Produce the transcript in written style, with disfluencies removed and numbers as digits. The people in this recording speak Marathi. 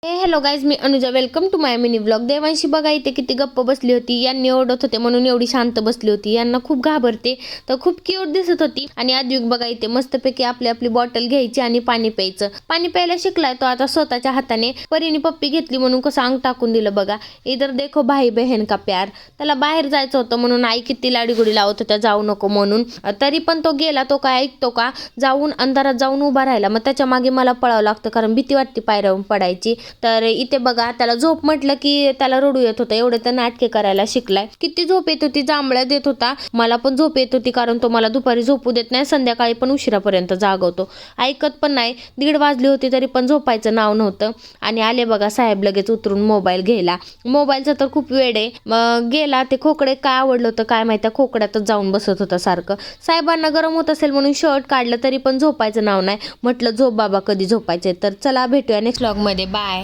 हॅलो गाईज, मी Anuja. Welcome to my mini vlog. Devanshi बघा इथे किती गप्प बसली होती. यांनी ओरडत होते म्हणून एवढी शांत बसली होती. यांना खूप घाबरते तर खूप क्यूट दिसत होती. आणि आद्विक बघा इथे मस्तपैकी आपली आपली बॉटल घ्यायची आणि पाणी प्यायचं. पाणी प्यायला शिकलाय तो आता स्वतःच्या हाताने. परीने पप्पी घेतली म्हणून कसं अंग टाकून दिलं बघा. इधर देखो भाई बहन का प्यार. त्याला बाहेर जायचं होतं म्हणून आई किती लाडीगुडी लावत होत्या जाऊ नको म्हणून. तरी पण तो गेला. तो काय ऐकतो का? जाऊन अंधारात जाऊन उभा राहिला. मग त्याच्या मागे मला पळावं लागतं कारण भीती वाटते पायऱ्यावरून पडायची. तर इथे बघा त्याला झोप म्हटलं की त्याला रडू येत होतं. एवढे तर नाटके करायला शिकलाय. किती झोप येत होती, जांभळ्या देत होता. मला पण झोप येत होती कारण तो मला दुपारी झोपू देत नाही, संध्याकाळी पण उशिरापर्यंत जागवतो. ऐकत पण नाही. 1:30 वाजली होती तरी पण झोपायचं नाव नव्हतं. आणि आले बघा साहेब लगेच उतरून मोबाईल घ्यायला. मोबाईलचा तर खूप वेड आहे. मग गेला. ते खोकडे काय आवडलं होतं काय माहिती, खोकड्यातच जाऊन बसत होता सारखं. साहेबांना गरम होत असेल म्हणून शर्ट काढलं तरी पण झोपायचं नाव नाही. म्हटलं झोप बाबा, कधी झोपायचे. तर चला भेटूया नेक्स्ट व्लॉग मध्ये. बाय.